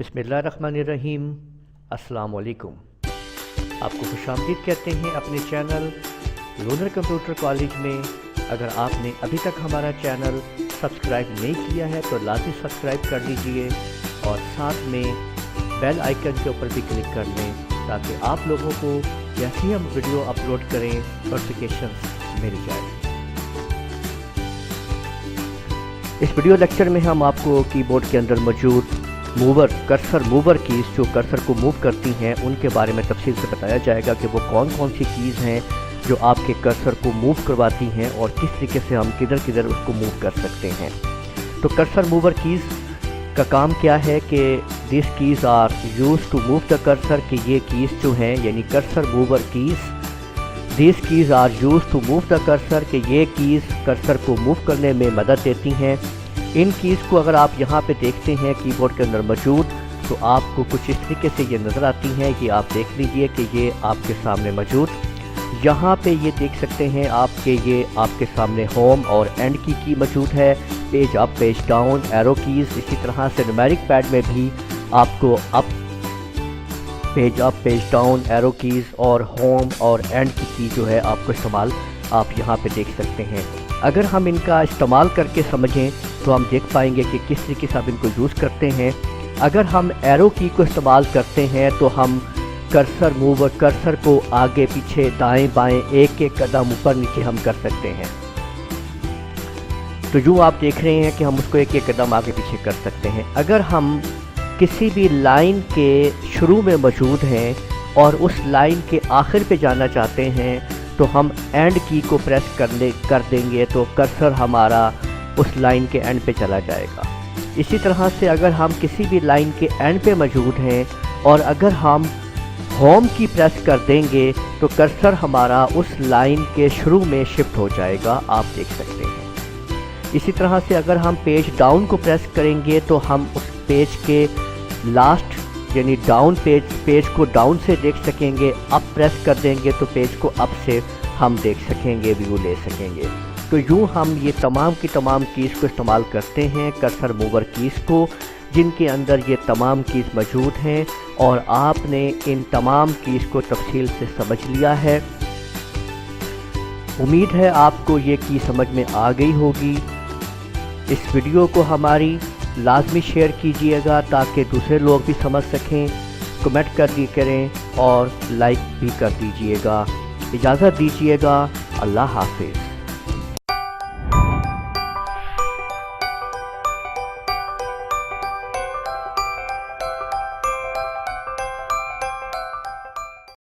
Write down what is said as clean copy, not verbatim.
बिस्मिल्लाहिर्रहमानिर्रहीम। अस्सलाम वालेकुम। आपको खुशामदीद कहते हैं अपने चैनल लूनर कंप्यूटर कॉलेज में। अगर आपने अभी तक हमारा चैनल सब्सक्राइब नहीं किया है तो लाजमी सब्सक्राइब कर लीजिए और साथ में बेल आइकन के ऊपर भी क्लिक कर लें ताकि आप लोगों को जैसे ही हम वीडियो अपलोड करें नोटिफिकेशंस मिल जाए। इस वीडियो लेक्चर में हम आपको कीबोर्ड के अंदर मौजूद कर्सर मूवर कीज़ जो कर्सर को मूव करती हैं उनके बारे में तफसील से बताया जाएगा कि वो कौन कौन सी कीज़ हैं जो आपके कर्सर को मूव करवाती हैं और किस तरीके से हम किधर किधर उसको मूव कर सकते हैं। तो कर्सर मूवर कीज़ का काम क्या है कि this keys are use to move the cursor, कि ये कीज़ जो हैं यानी cursor mover keys this keys are use to move the cursor, कि ये कीज़ कर्सर को मूव करने में मदद देती हैं। इन कीज़ को अगर आप यहाँ पे देखते हैं कीबोर्ड के अंदर मौजूद तो आपको कुछ इस तरीके से ये नज़र आती हैं कि आप देख लीजिए कि ये आपके सामने मौजूद यहाँ पे ये देख सकते हैं ये आपके सामने होम और एंड की मौजूद है, page up page down arrow keys. इसी तरह से न्यूमेरिक पैड में भी आपको page up page down arrow keys और होम और एंड की जो है आपको इस्तेमाल आप यहाँ पे देख सकते हैं। अगर हम इनका इस्तेमाल करके समझें तो हम देख पाएंगे कि किस तरीके से आप इनको यूज़ करते हैं। अगर हम एरो की को इस्तेमाल करते हैं तो हम कर्सर को आगे पीछे दाएं बाएं एक एक कदम ऊपर नीचे हम कर सकते हैं। तो यूँ आप देख रहे हैं कि हम उसको एक एक कदम आगे पीछे कर सकते हैं। अगर हम किसी भी लाइन के शुरू में मौजूद हैं और उस लाइन के आखिर पे जाना चाहते हैं तो हम एंड की को प्रेस कर देंगे तो कर्सर हमारा उस लाइन के एंड पे चला जाएगा। इसी तरह से अगर हम किसी भी लाइन के एंड पे मौजूद हैं और अगर हम होम की प्रेस कर देंगे तो कर्सर हमारा उस लाइन के शुरू में शिफ्ट हो जाएगा, आप देख सकते हैं। इसी तरह से अगर हम पेज डाउन को प्रेस करेंगे तो हम उस पेज के लास्ट यानी डाउन पेज को डाउन से देख सकेंगे। अप प्रेस कर देंगे तो पेज को अप से हम देख सकेंगे, व्यू ले सकेंगे। तो यूँ हम ये तमाम की तमाम कीज़ को इस्तेमाल करते हैं कर्सर मूवर कीज़ को, जिनके अंदर ये तमाम कीज़ मौजूद हैं और आपने इन तमाम कीज़ को तफसील से समझ लिया है। उम्मीद है आपको ये की समझ में आ गई होगी। इस वीडियो को हमारी लाजमी शेयर कीजिएगा ताकि दूसरे लोग भी समझ सकें। कमेंट कर दी करें और लाइक भी कर दीजिएगा। इजाज़त दीजिएगा। अल्लाह हाफिज़।